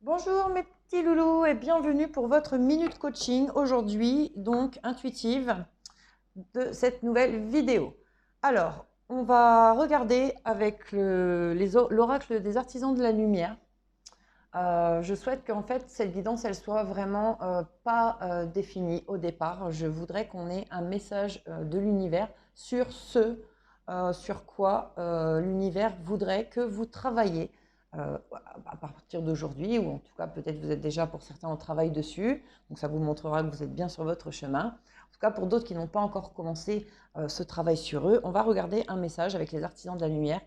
Bonjour mes petits loulous et bienvenue pour votre minute coaching aujourd'hui, donc intuitive, de cette nouvelle vidéo. Alors, on va regarder avec l'oracle des artisans de la lumière. Je souhaite qu'en fait cette guidance elle soit vraiment pas définie au départ. Je voudrais qu'on ait un message de l'univers sur sur quoi l'univers voudrait que vous travaillez à partir d'aujourd'hui, ou en tout cas peut-être vous êtes déjà pour certains au travail dessus, donc ça vous montrera que vous êtes bien sur votre chemin. En tout cas pour d'autres qui n'ont pas encore commencé ce travail sur eux, on va regarder un message avec les artisans de la lumière,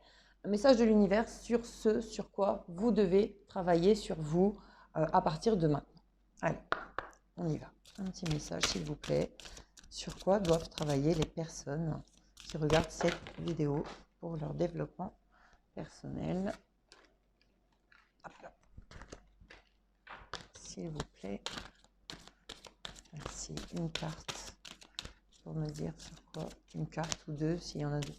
un message de l'univers sur ce sur quoi vous devez travailler sur vous à partir de maintenant. Allez, on y va. Un petit message s'il vous plaît, sur quoi doivent travailler les personnes qui regardent cette vidéo pour leur développement personnel. S'il vous plaît. Merci. Une carte pour me dire sur quoi. Une carte ou deux, s'il y en a deux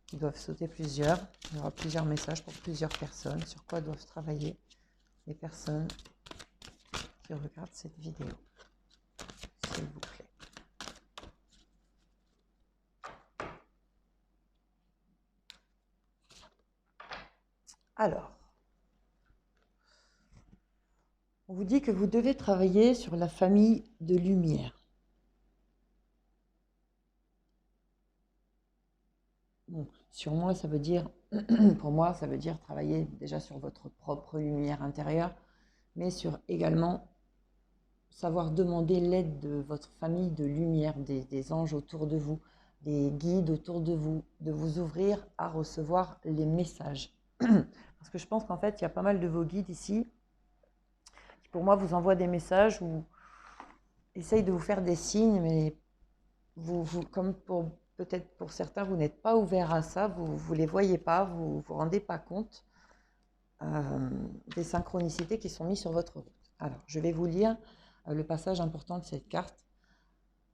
qui doivent sauter plusieurs. Il y aura plusieurs messages pour plusieurs personnes. Sur quoi doivent travailler les personnes qui regardent cette vidéo. S'il vous plaît. Alors, on vous dit que vous devez travailler sur la famille de lumière. Bon, sur moi, ça veut dire, pour moi, ça veut dire travailler déjà sur votre propre lumière intérieure, mais sur également savoir demander l'aide de votre famille de lumière, des anges autour de vous, des guides autour de vous ouvrir à recevoir les messages. Parce que je pense qu'en fait, il y a pas mal de vos guides ici qui, pour moi, vous envoient des messages ou essayent de vous faire des signes, mais comme peut-être pour certains, vous n'êtes pas ouvert à ça, vous ne les voyez pas, vous ne vous rendez pas compte des synchronicités qui sont mises sur votre route. Alors, je vais vous lire le passage important de cette carte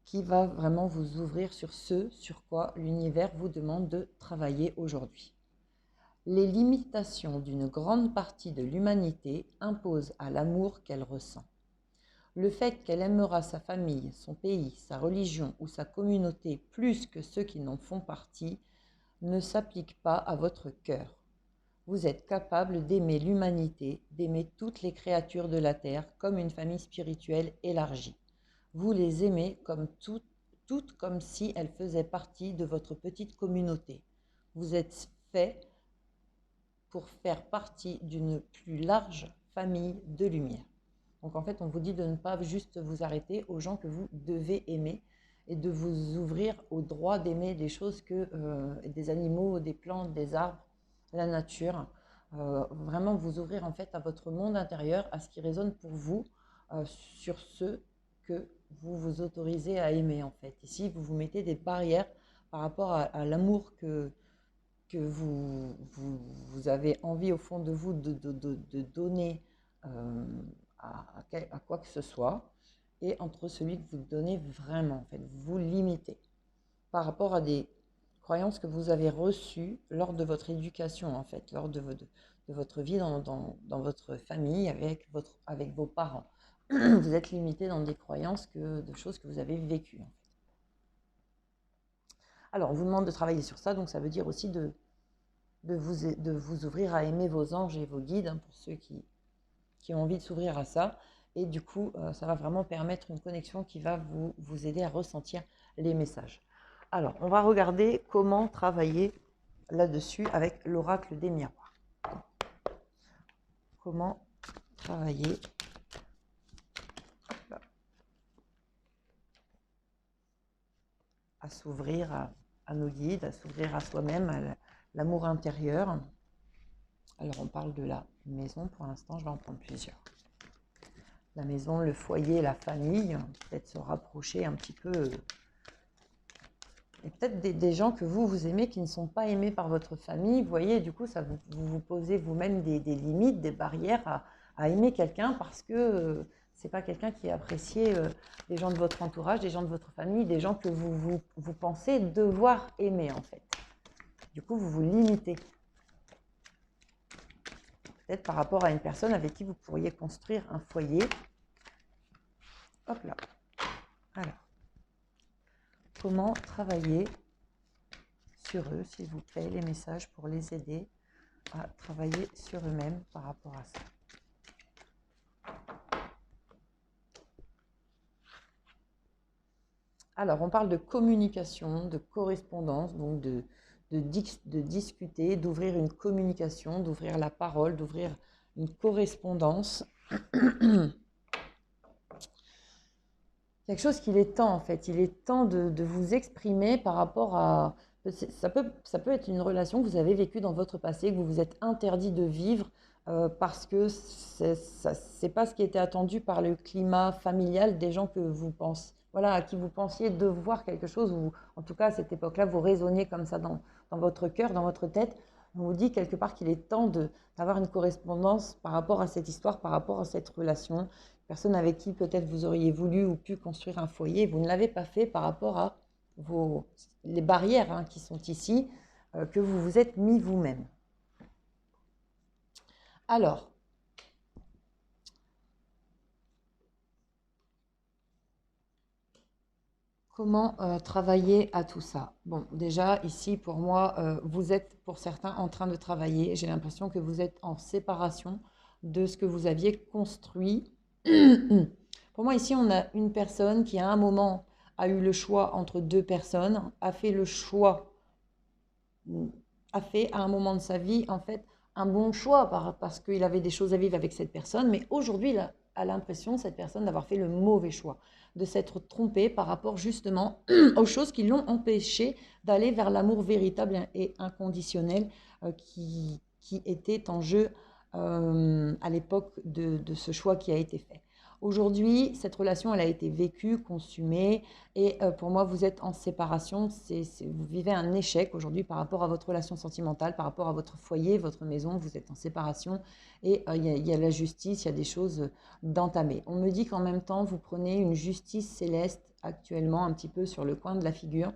qui va vraiment vous ouvrir sur ce sur quoi l'univers vous demande de travailler aujourd'hui. Les limitations d'une grande partie de l'humanité imposent à l'amour qu'elle ressent. Le fait qu'elle aimera sa famille, son pays, sa religion ou sa communauté plus que ceux qui n'en font partie ne s'applique pas à votre cœur. Vous êtes capable d'aimer l'humanité, d'aimer toutes les créatures de la terre comme une famille spirituelle élargie. Vous les aimez comme toutes comme si elles faisaient partie de votre petite communauté. Vous êtes fait pour faire partie d'une plus large famille de lumière. Donc en fait, on vous dit de ne pas juste vous arrêter aux gens que vous devez aimer et de vous ouvrir au droit d'aimer des choses des animaux, des plantes, des arbres, la nature. Vraiment vous ouvrir en fait à votre monde intérieur, à ce qui résonne pour vous, sur ce que vous vous autorisez à aimer en fait. Ici, vous vous mettez des barrières par rapport à l'amour que vous avez envie au fond de vous de donner à quoi que ce soit, et entre celui que vous donnez vraiment, en fait, vous limitez par rapport à des croyances que vous avez reçues lors de votre éducation, en fait, lors de votre vie dans votre famille, avec vos parents. Vous êtes limité dans des croyances, de choses que vous avez vécues. En fait. Alors, on vous demande de travailler sur ça, donc ça veut dire aussi de vous ouvrir à aimer vos anges et vos guides, hein, pour ceux qui ont envie de s'ouvrir à ça. Et du coup, ça va vraiment permettre une connexion qui va vous aider à ressentir les messages. Alors, on va regarder comment travailler là-dessus avec l'oracle des miroirs. Comment travailler à s'ouvrir à nos guides, à s'ouvrir à soi-même, à l'amour intérieur. Alors, on parle de la maison pour l'instant, je vais en prendre plusieurs. La maison, le foyer, la famille, peut-être se rapprocher un petit peu. Et peut-être des gens que vous aimez qui ne sont pas aimés par votre famille. Vous voyez, du coup, ça vous posez vous-même des limites, des barrières à aimer quelqu'un parce que ce n'est pas quelqu'un qui est apprécié des gens de votre entourage, des gens de votre famille, des gens que vous pensez devoir aimer en fait. Du coup, vous vous limitez. peut-être par rapport à une personne avec qui vous pourriez construire un foyer. Hop là. Alors, comment travailler sur eux, s'il vous plaît, les messages pour les aider à travailler sur eux-mêmes par rapport à ça. Alors, on parle de communication, de correspondance, donc de discuter, d'ouvrir une communication, d'ouvrir la parole, d'ouvrir une correspondance. Quelque chose qu'il est temps en fait, il est temps de vous exprimer par rapport à... Ça peut être une relation que vous avez vécue dans votre passé, que vous vous êtes interdit de vivre parce que c'est pas ce qui était attendu par le climat familial des gens que vous pensez, voilà, à qui vous pensiez devoir quelque chose, ou en tout cas à cette époque-là, vous raisonniez comme ça dans votre cœur, dans votre tête. On vous dit quelque part qu'il est temps d'avoir une correspondance par rapport à cette histoire, par rapport à cette relation. Personne avec qui peut-être vous auriez voulu ou pu construire un foyer, vous ne l'avez pas fait par rapport à les barrières qui sont ici, que vous vous êtes mis vous-même. Alors, comment travailler à tout ça? Bon, déjà, ici, pour moi, vous êtes pour certains en train de travailler. J'ai l'impression que vous êtes en séparation de ce que vous aviez construit. Pour moi, ici, on a une personne qui, à un moment, a eu le choix entre deux personnes, a fait le choix, a fait à un moment de sa vie, en fait, un bon choix parce qu'il avait des choses à vivre avec cette personne, mais aujourd'hui, il a l'impression, cette personne, d'avoir fait le mauvais choix, de s'être trompé par rapport justement aux choses qui l'ont empêché d'aller vers l'amour véritable et inconditionnel qui était en jeu à l'époque de ce choix qui a été fait. Aujourd'hui, cette relation, elle a été vécue, consumée, et pour moi, vous êtes en séparation. Vous vivez un échec aujourd'hui par rapport à votre relation sentimentale, par rapport à votre foyer, votre maison. Vous êtes en séparation et il y a la justice, il y a des choses d'entamées. On me dit qu'en même temps, vous prenez une justice céleste actuellement un petit peu sur le coin de la figure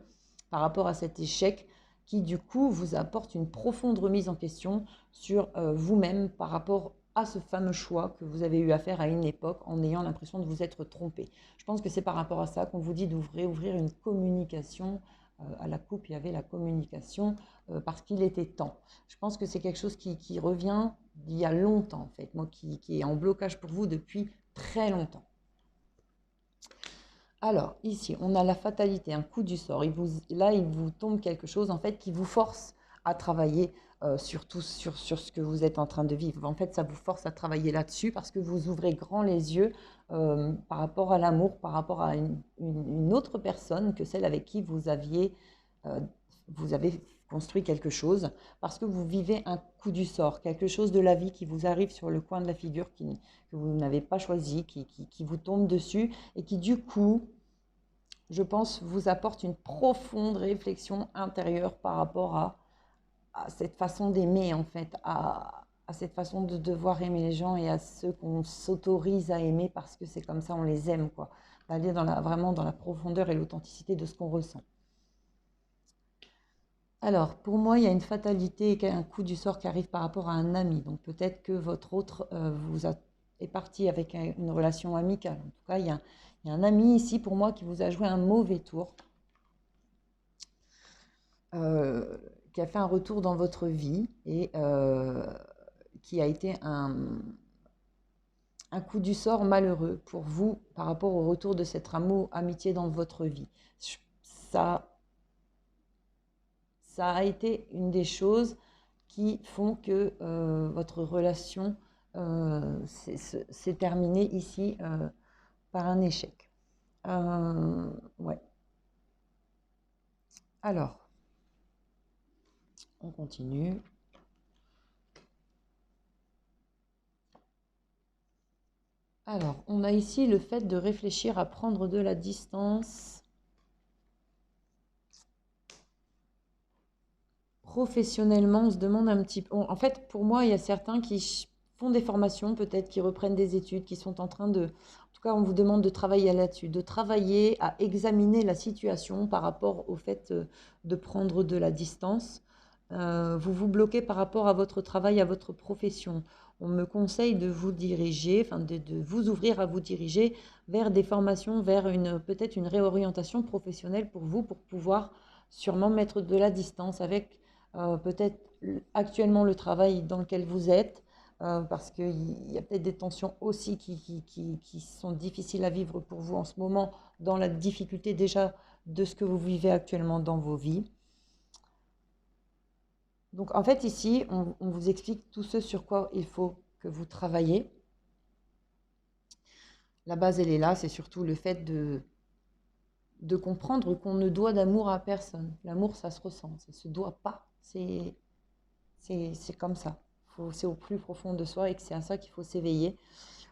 par rapport à cet échec qui, du coup, vous apporte une profonde remise en question sur vous-même par rapport à ce fameux choix que vous avez eu à faire à une époque en ayant l'impression de vous être trompé. Je pense que c'est par rapport à ça qu'on vous dit d'ouvrir une communication. À la coupe, il y avait la communication parce qu'il était temps. Je pense que c'est quelque chose qui revient d'il y a longtemps, en fait, moi qui est en blocage pour vous depuis très longtemps. Alors, ici, on a la fatalité, un coup du sort. Là, il vous tombe quelque chose, en fait, qui vous force à travailler sur ce que vous êtes en train de vivre. En fait, ça vous force à travailler là-dessus parce que vous ouvrez grand les yeux par rapport à l'amour, par rapport à une autre personne que celle avec qui vous avez construit quelque chose, parce que vous vivez un coup du sort, quelque chose de la vie qui vous arrive sur le coin de la figure, que vous n'avez pas choisi, qui vous tombe dessus et qui, du coup, je pense, vous apporte une profonde réflexion intérieure par rapport à cette façon d'aimer, en fait, à cette façon de devoir aimer les gens et à ceux qu'on s'autorise à aimer parce que c'est comme ça, on les aime, quoi. D'aller vraiment dans la profondeur et l'authenticité de ce qu'on ressent. Alors, pour moi, il y a une fatalité et un coup du sort qui arrive par rapport à un ami. Donc, peut-être que votre autre est parti avec une relation amicale. En tout cas, il y a un ami ici, pour moi, qui vous a joué un mauvais tour. Qui a fait un retour dans votre vie et qui a été un coup du sort malheureux pour vous par rapport au retour de cet amour, amitié dans votre vie. Ça a été une des choses qui font que votre relation s'est terminée ici par un échec. Ouais. Alors, on continue. Alors, on a ici le fait de réfléchir à prendre de la distance professionnellement. On se demande un petit peu. En fait, pour moi, il y a certains qui font des formations, peut-être, qui reprennent des études, qui sont en train de... En tout cas, on vous demande de travailler là-dessus, de travailler à examiner la situation par rapport au fait de prendre de la distance. vous vous bloquez par rapport à votre travail, à votre profession. On me conseille de vous diriger, enfin de vous ouvrir à vous diriger vers des formations, vers peut-être une réorientation professionnelle pour vous, pour pouvoir sûrement mettre de la distance avec peut-être actuellement le travail dans lequel vous êtes, parce qu'il y a peut-être des tensions aussi qui sont difficiles à vivre pour vous en ce moment, dans la difficulté déjà de ce que vous vivez actuellement dans vos vies. Donc en fait ici, on vous explique tout ce sur quoi il faut que vous travaillez. La base, elle est là, c'est surtout le fait de comprendre qu'on ne doit d'amour à personne. L'amour, ça se ressent, ça ne se doit pas. C'est comme ça. C'est au plus profond de soi et que c'est à ça qu'il faut s'éveiller.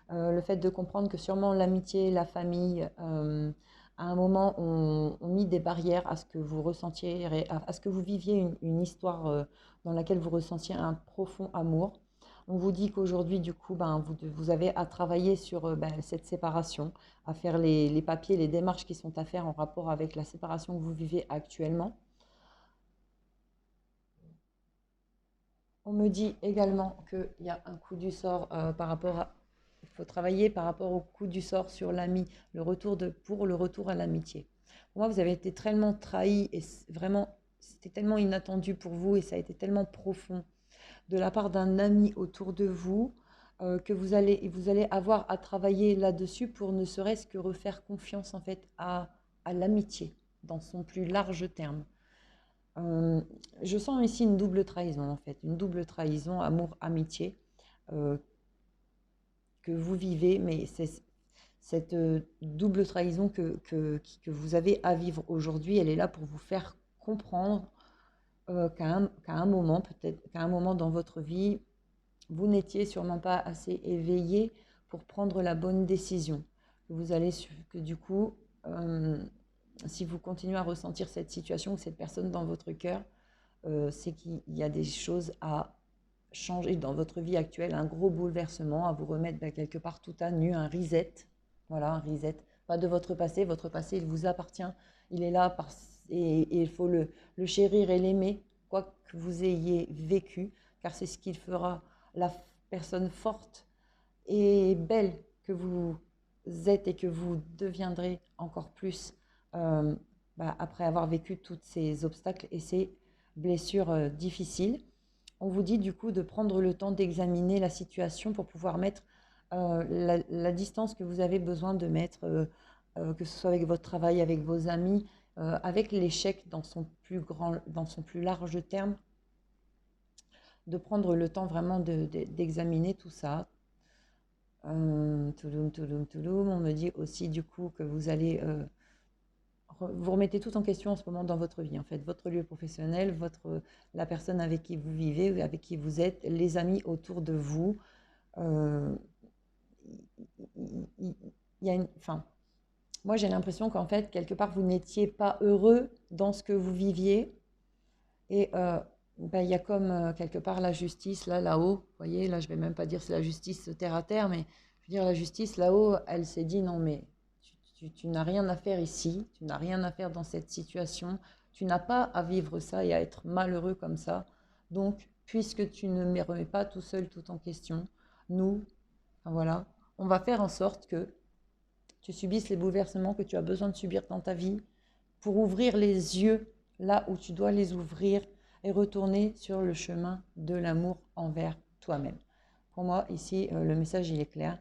Le fait de comprendre que sûrement l'amitié, la famille, à un moment, ont mis des barrières à ce que vous ressentiez, à ce que vous viviez une histoire dans laquelle vous ressentiez un profond amour. On vous dit qu'aujourd'hui, du coup, vous avez à travailler sur cette séparation, à faire les papiers, les démarches qui sont à faire en rapport avec la séparation que vous vivez actuellement. On me dit également qu'il y a un coup du sort par rapport à... Il faut travailler par rapport au coup du sort sur l'ami, pour le retour à l'amitié. Pour moi, vous avez été tellement trahi et vraiment, c'était tellement inattendu pour vous et ça a été tellement profond de la part d'un ami autour de vous que vous allez avoir à travailler là-dessus pour ne serait-ce que refaire confiance en fait à l'amitié dans son plus large terme. Euh, je sens ici une double trahison, en fait, une double trahison, amour-amitié, euh, que vous vivez, mais c'est cette double trahison que vous avez à vivre aujourd'hui, elle est là pour vous faire comprendre qu'à un moment, peut-être qu'à un moment dans votre vie, vous n'étiez sûrement pas assez éveillé pour prendre la bonne décision. Que du coup, euh, si vous continuez à ressentir cette situation ou cette personne dans votre cœur, c'est qu'il y a des choses à changer dans votre vie actuelle, un gros bouleversement, à vous remettre quelque part tout à nu, un reset. Voilà, un reset. Pas de votre passé. Votre passé, il vous appartient. Il est là et il faut le chérir et l'aimer, quoi que vous ayez vécu, car c'est ce qu'il fera la personne forte et belle que vous êtes et que vous deviendrez encore plus euh, après avoir vécu tous ces obstacles et ces blessures difficiles. On vous dit du coup de prendre le temps d'examiner la situation pour pouvoir mettre la distance que vous avez besoin de mettre, que ce soit avec votre travail, avec vos amis, avec l'échec dans son plus large terme, de prendre le temps vraiment d'examiner tout ça. Touloum. On me dit aussi du coup que vous allez vous remettez tout en question en ce moment dans votre vie, en fait, votre lieu professionnel, la personne avec qui vous vivez, avec qui vous êtes, les amis autour de vous. Euh, il y a enfin, moi, j'ai l'impression qu'en fait, quelque part, vous n'étiez pas heureux dans ce que vous viviez. Et il y a comme quelque part la justice, là-haut. Vous voyez, là, je vais même pas dire c'est la justice terre à terre, mais je veux dire, la justice, là-haut, elle s'est dit, non, mais tu n'as rien à faire ici, tu n'as rien à faire dans cette situation, tu n'as pas à vivre ça et à être malheureux comme ça. Donc, puisque tu ne me remets pas tout seul, tout en question, nous, enfin, voilà, on va faire en sorte que tu subisses les bouleversements que tu as besoin de subir dans ta vie pour ouvrir les yeux là où tu dois les ouvrir et retourner sur le chemin de l'amour envers toi-même. Pour moi, ici, le message, il est clair.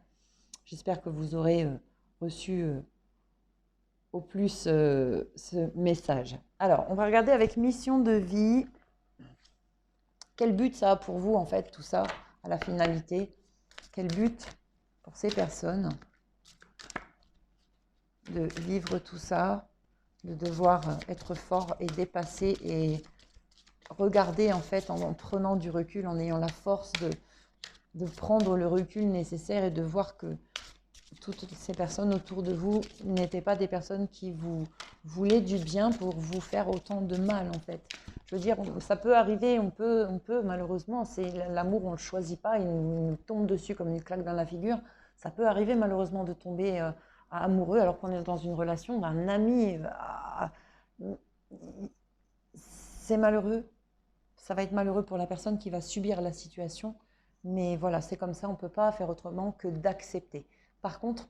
J'espère que vous aurez reçu au plus ce message. Alors, on va regarder avec mission de vie. Quel but ça a pour vous, en fait, tout ça, à la finalité? Quel but pour ces personnes de vivre tout ça, de devoir être fort et dépasser et regarder, en fait, en prenant du recul, en ayant la force de prendre le recul nécessaire et de voir que toutes ces personnes autour de vous n'étaient pas des personnes qui vous voulaient du bien pour vous faire autant de mal, en fait. Je veux dire, ça peut arriver, on peut malheureusement, c'est l'amour, on ne le choisit pas, il nous tombe dessus comme une claque dans la figure. Ça peut arriver malheureusement de tomber amoureux alors qu'on est dans une relation d'un ami. C'est malheureux, ça va être malheureux pour la personne qui va subir la situation. Mais voilà, c'est comme ça, on ne peut pas faire autrement que d'accepter. Par contre,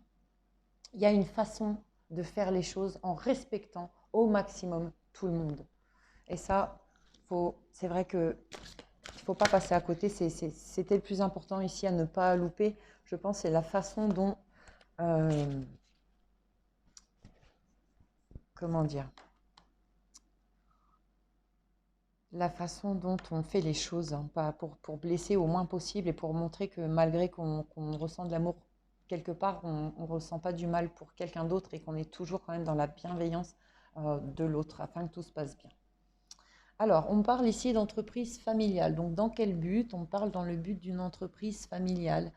il y a une façon de faire les choses en respectant au maximum tout le monde. Et ça, c'est vrai que il ne faut pas passer à côté. C'était le plus important ici à ne pas louper. Je pense c'est la façon dont, comment dire, la façon dont on fait les choses, hein, pas pour blesser au moins possible et pour montrer que malgré qu'on ressent de l'amour quelque part, on ne ressent pas du mal pour quelqu'un d'autre et qu'on est toujours quand même dans la bienveillance de l'autre afin que tout se passe bien. Alors, on parle ici d'entreprise familiale. Donc, dans quel but? On parle dans le but d'une entreprise familiale.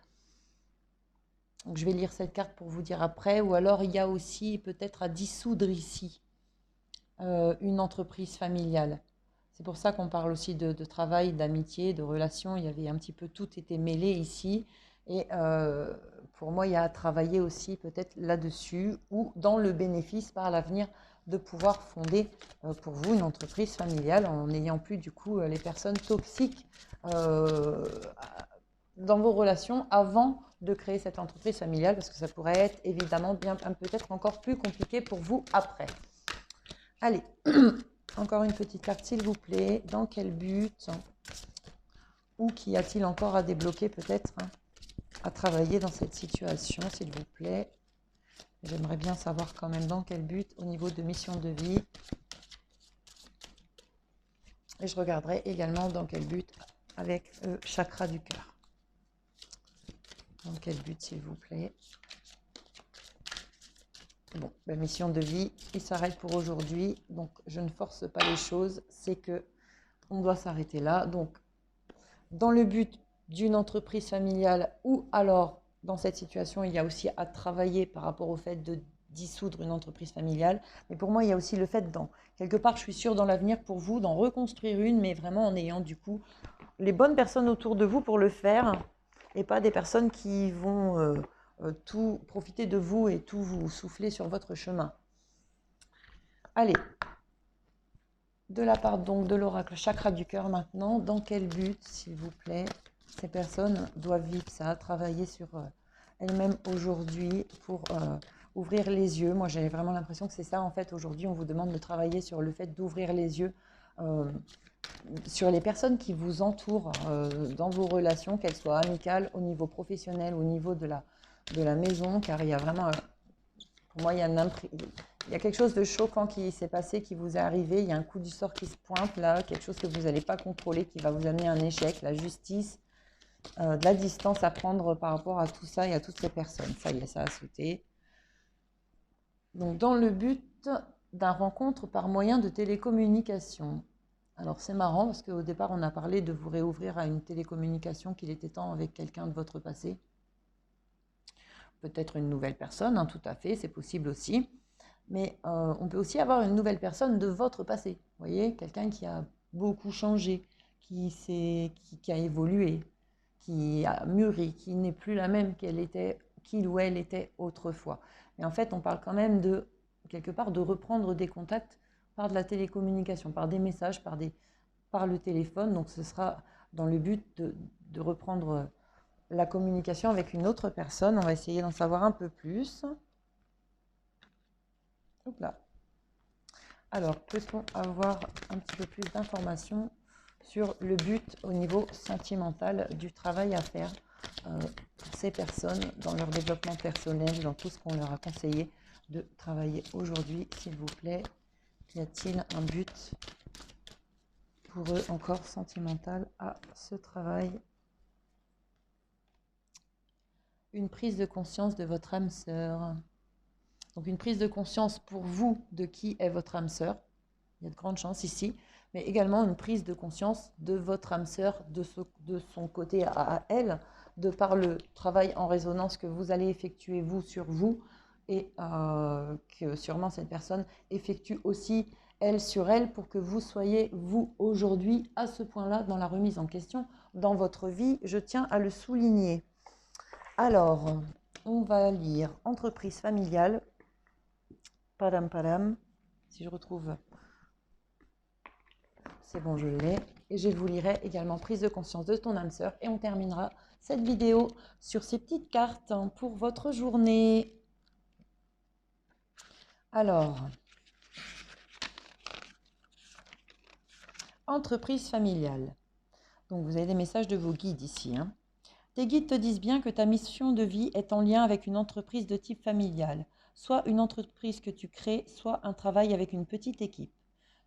Donc, je vais lire cette carte pour vous dire après. Ou alors, il y a aussi peut-être à dissoudre ici une entreprise familiale. C'est pour ça qu'on parle aussi de travail, d'amitié, de relations. Il y avait un petit peu tout était mêlé ici. Et pour moi, il y a à travailler aussi peut-être là-dessus ou dans le bénéfice par l'avenir de pouvoir fonder pour vous une entreprise familiale en n'ayant plus du coup les personnes toxiques dans vos relations avant de créer cette entreprise familiale parce que ça pourrait être évidemment bien peut-être encore plus compliqué pour vous après. Allez, encore une petite carte s'il vous plaît. Dans quel but ou qu'y a-t-il encore à débloquer peut-être à travailler dans cette situation s'il vous plaît. J'aimerais bien savoir quand même dans quel but au niveau de mission de vie. Et je regarderai également dans quel but avec chakra du cœur. Dans quel but s'il vous plaît. Bon, la mission de vie, il s'arrête pour aujourd'hui. Donc, je ne force pas les choses. C'est que on doit s'arrêter là. Donc, dans le but d'une entreprise familiale ou alors, dans cette situation, il y a aussi à travailler par rapport au fait de dissoudre une entreprise familiale. Mais pour moi, il y a aussi le fait quelque part, je suis sûre dans l'avenir pour vous, d'en reconstruire une, mais vraiment en ayant du coup les bonnes personnes autour de vous pour le faire et pas des personnes qui vont tout profiter de vous et tout vous souffler sur votre chemin. Allez, de la part donc de l'oracle chakra du cœur maintenant, dans quel but, s'il vous plaît, ces personnes doivent vivre ça, travailler sur elles-mêmes aujourd'hui pour ouvrir les yeux. Moi, j'ai vraiment l'impression que c'est ça, en fait, aujourd'hui, on vous demande de travailler sur le fait d'ouvrir les yeux sur les personnes qui vous entourent dans vos relations, qu'elles soient amicales, au niveau professionnel, au niveau de la maison, car il y a vraiment, pour moi, il y a quelque chose de choquant qui s'est passé, qui vous est arrivé, il y a un coup du sort qui se pointe là, quelque chose que vous n'allez pas contrôler, qui va vous amener à un échec, la justice, de la distance à prendre par rapport à tout ça et à toutes ces personnes. Ça y est, ça a sauté. Donc, dans le but d'un rencontre par moyen de télécommunication. Alors, c'est marrant parce qu'au départ, on a parlé de vous réouvrir à une télécommunication qu'il était temps avec quelqu'un de votre passé. Peut-être une nouvelle personne, hein, tout à fait, c'est possible aussi. Mais on peut aussi avoir une nouvelle personne de votre passé. Vous voyez, quelqu'un qui a beaucoup changé, qui a évolué, qui a mûri, qui n'est plus la même qu'il ou elle était autrefois. Mais en fait, on parle quand même de, quelque part, de reprendre des contacts par de la télécommunication, par des messages, par le téléphone. Donc ce sera dans le but de reprendre la communication avec une autre personne. On va essayer d'en savoir un peu plus. Hop là. Alors, peut-on avoir un petit peu plus d'informations sur le but au niveau sentimental du travail à faire pour ces personnes dans leur développement personnel, dans tout ce qu'on leur a conseillé de travailler aujourd'hui, s'il vous plaît. Y a-t-il un but pour eux encore sentimental à ce travail? Une prise de conscience de votre âme sœur. Donc une prise de conscience pour vous de qui est votre âme sœur. Il y a de grandes chances ici. Mais également une prise de conscience de votre âme sœur, de son côté à elle, de par le travail en résonance que vous allez effectuer vous sur vous et que sûrement cette personne effectue aussi elle sur elle pour que vous soyez vous aujourd'hui à ce point-là dans la remise en question dans votre vie. Je tiens à le souligner. Alors, on va lire entreprise familiale. Padam padam. Si je retrouve c'est bon, je l'ai. Et je vous lirai également prise de conscience de ton âme sœur. Et on terminera cette vidéo sur ces petites cartes pour votre journée. Alors, entreprise familiale. Donc, vous avez des messages de vos guides ici. Tes guides te disent bien que ta mission de vie est en lien avec une entreprise de type familial, soit une entreprise que tu crées, soit un travail avec une petite équipe.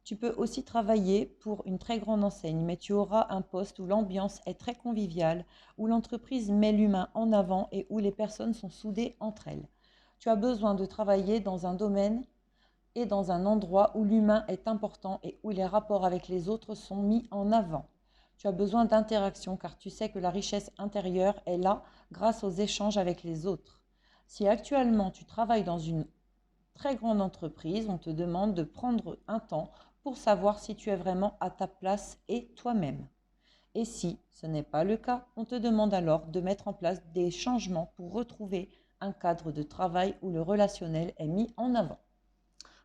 Tu peux aussi travailler pour une très grande enseigne, mais tu auras un poste où l'ambiance est très conviviale, où l'entreprise met l'humain en avant et où les personnes sont soudées entre elles. Tu as besoin de travailler dans un domaine et dans un endroit où l'humain est important et où les rapports avec les autres sont mis en avant. Tu as besoin d'interaction car tu sais que la richesse intérieure est là grâce aux échanges avec les autres. Si actuellement tu travailles dans une très grande entreprise, on te demande de prendre un temps pour savoir si tu es vraiment à ta place et toi-même. Et si ce n'est pas le cas, on te demande alors de mettre en place des changements pour retrouver un cadre de travail où le relationnel est mis en avant.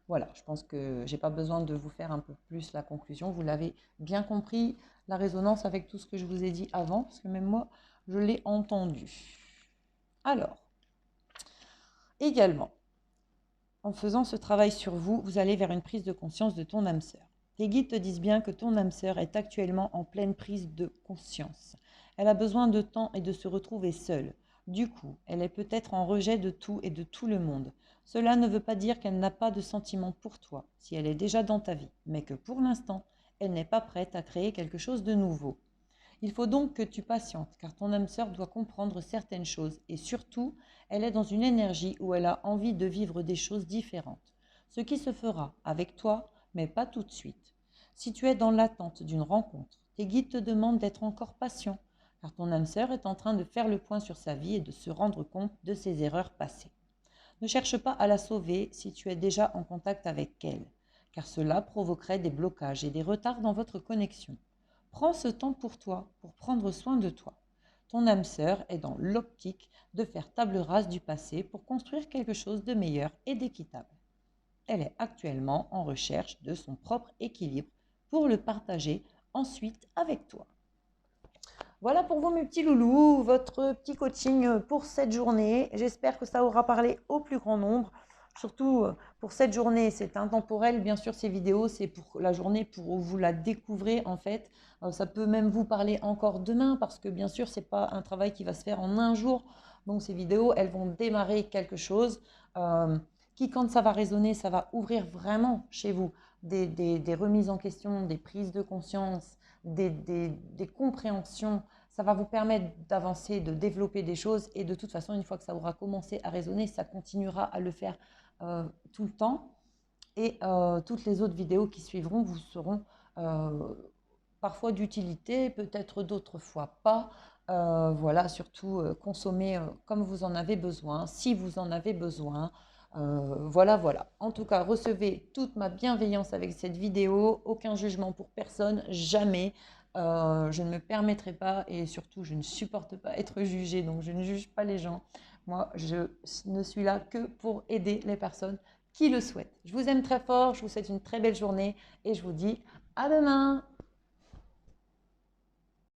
Voilà, je pense que je n'ai pas besoin de vous faire un peu plus la conclusion. Vous l'avez bien compris, la résonance avec tout ce que je vous ai dit avant, parce que même moi, je l'ai entendu. Alors, également, en faisant ce travail sur vous, vous allez vers une prise de conscience de ton âme sœur. Tes guides te disent bien que ton âme sœur est actuellement en pleine prise de conscience. Elle a besoin de temps et de se retrouver seule. Du coup, elle est peut-être en rejet de tout et de tout le monde. Cela ne veut pas dire qu'elle n'a pas de sentiments pour toi, si elle est déjà dans ta vie, mais que pour l'instant, elle n'est pas prête à créer quelque chose de nouveau. Il faut donc que tu patientes, car ton âme sœur doit comprendre certaines choses et surtout, elle est dans une énergie où elle a envie de vivre des choses différentes. Ce qui se fera avec toi, mais pas tout de suite. Si tu es dans l'attente d'une rencontre, tes guides te demandent d'être encore patient, car ton âme sœur est en train de faire le point sur sa vie et de se rendre compte de ses erreurs passées. Ne cherche pas à la sauver si tu es déjà en contact avec elle, car cela provoquerait des blocages et des retards dans votre connexion. Prends ce temps pour toi, pour prendre soin de toi. Ton âme sœur est dans l'optique de faire table rase du passé pour construire quelque chose de meilleur et d'équitable. Elle est actuellement en recherche de son propre équilibre pour le partager ensuite avec toi. Voilà pour vous mes petits loulous, votre petit coaching pour cette journée. J'espère que ça aura parlé au plus grand nombre. Surtout pour cette journée, c'est intemporel. Bien sûr, ces vidéos, c'est pour la journée, pour vous la découvrez en fait. Ça peut même vous parler encore demain parce que bien sûr, ce n'est pas un travail qui va se faire en un jour. Donc ces vidéos, elles vont démarrer quelque chose qui, quand ça va résonner, ça va ouvrir vraiment chez vous des remises en question, des prises de conscience, des compréhensions. Ça va vous permettre d'avancer, de développer des choses et de toute façon, une fois que ça aura commencé à résonner, ça continuera à le faire tout le temps. Et toutes les autres vidéos qui suivront vous seront parfois d'utilité, peut-être d'autres fois pas. Voilà, surtout consommer comme vous en avez besoin, si vous en avez besoin. Voilà. En tout cas, recevez toute ma bienveillance avec cette vidéo. Aucun jugement pour personne, jamais. Je ne me permettrai pas et surtout, je ne supporte pas être jugée, donc je ne juge pas les gens. Moi, je ne suis là que pour aider les personnes qui le souhaitent. Je vous aime très fort, je vous souhaite une très belle journée et je vous dis à demain.